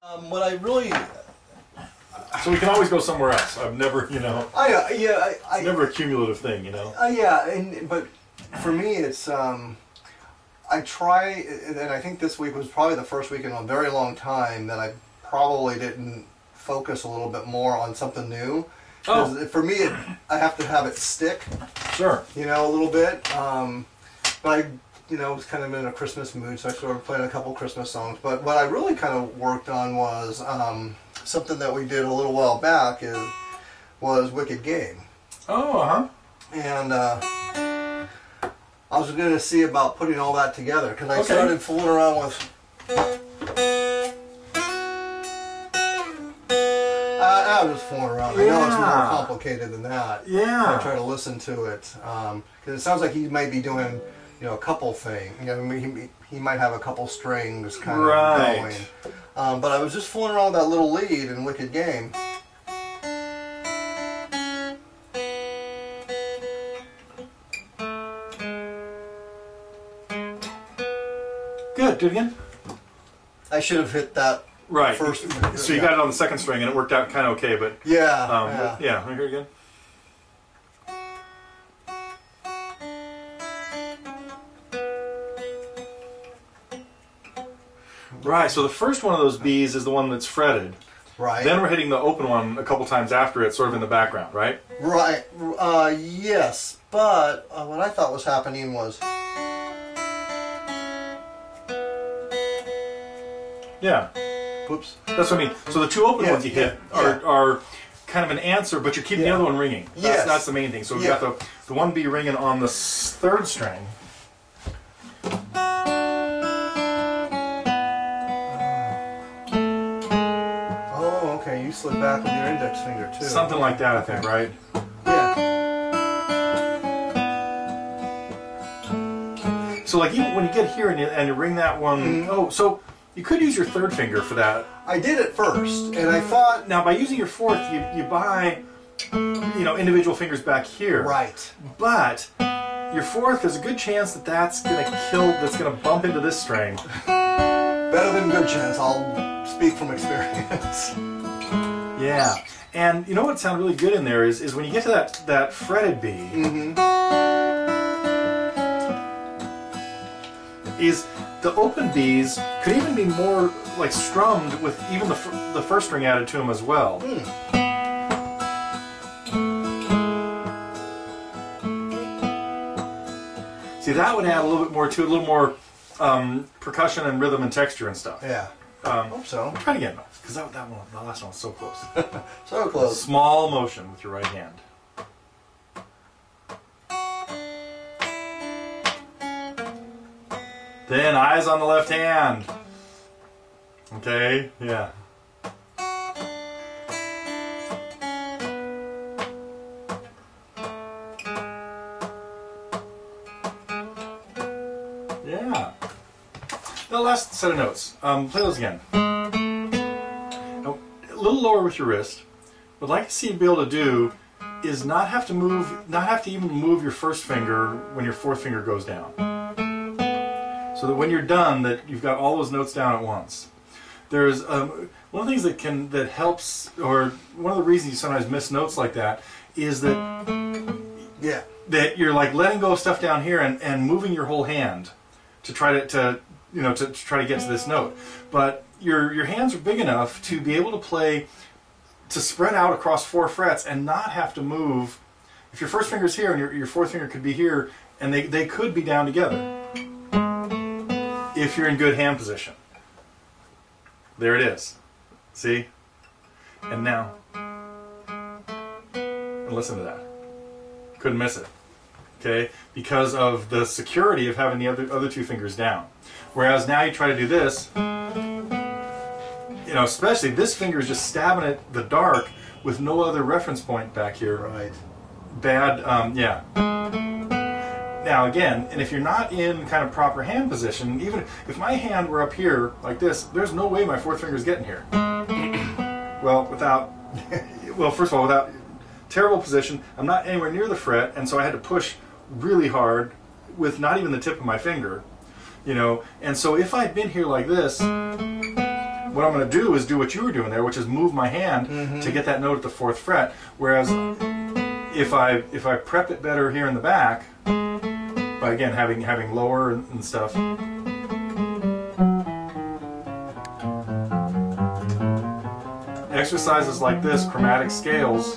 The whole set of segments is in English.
What I really... So we can always go somewhere else. I've never, you know... it's never a cumulative thing, you know? But for me it's... I try, and I think this week was probably the first week in a very long time that I probably didn't focus a little bit more on something new. Oh. For me, I have to have it stick. Sure. You know, a little bit. But I, you know, was kind of in a Christmas mood, so I started playing a couple Christmas songs. But what I really kind of worked on was something that we did a little while back was Wicked Game. Oh, uh-huh. And I was going to see about putting all that together, because I started fooling around with... I was just fooling around. I know it's more complicated than that. Yeah. I try to listen to it, because it sounds like he might be doing, you know, a couple things. You know, he might have a couple strings kind of going. But I was just fooling around with that little lead in Wicked Game. Good. Do it again. I should have hit that first. So you got it on the second string, and it worked out kind of okay. But yeah. Let me hear it again. Right. So the first one of those B's is the one that's fretted. Right. Then we're hitting the open one a couple times after it, sort of in the background, right? Right. Yes. But what I thought was happening was... Yeah. Whoops. That's what I mean. So the two open ones you hit are kind of an answer, but you're keeping the other one ringing. That's the main thing. So we've got the 1B ringing on the third string. Oh, okay. You slid back with your index finger too. Something like that, I think, right? Yeah. So like even when you get here and you ring that one, so you could use your third finger for that. I did it first, and I thought... Now, by using your fourth, you buy, you know, individual fingers back here. Right. But your fourth, there's a good chance that that's going to bump into this string. Better than good chance, I'll speak from experience. Yeah. And you know what sounds really good in there is when you get to that fretted B, is the open B's could even be more like strummed with even the first string added to them as well. See, that would add a little bit more to it, a little more percussion and rhythm and texture and stuff. Yeah. Hope so. Try it again, though, because that one, the last one was so close. So close. Small motion with your right hand. Then eyes on the left hand. Okay, yeah. Yeah. The last set of notes. Play those again. Now, a little lower with your wrist. What I'd like to see you be able to do is not have to even move your first finger when your fourth finger goes down. So that when you're done, that you've got all those notes down at once. There's one of the things that helps, or one of the reasons you sometimes miss notes like that, is that that you're like letting go of stuff down here and moving your whole hand to try to try to get to this note. But your hands are big enough to be able to play, to spread out across 4 frets and not have to move. If your first finger's here and your fourth finger could be here, and they could be down together if you're in good hand position. There it is. See? And now, listen to that. Couldn't miss it. Okay? Because of the security of having the other 2 fingers down. Whereas now you try to do this, you know, especially this finger is just stabbing at the dark with no other reference point back here. Right. Bad, yeah. Now again, and if you're not in kind of proper hand position, even if my hand were up here like this, there's no way my fourth finger is getting here. Well, first of all, without terrible position, I'm not anywhere near the fret, and so I had to push really hard with not even the tip of my finger, you know. And so if I'd been here like this, what I'm going to do is do what you were doing there, which is move my hand to get that note at the 4th fret. Whereas if I prep it better here in the back, by again having lower and stuff, exercises like this, chromatic scales,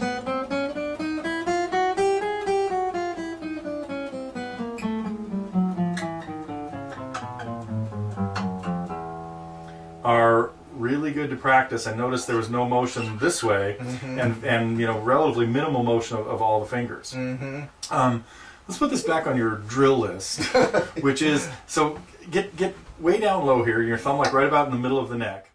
are really good to practice. And notice there was no motion this way, and relatively minimal motion of all the fingers. Let's put this back on your drill list, which is, so get way down low here, your thumb like right about in the middle of the neck.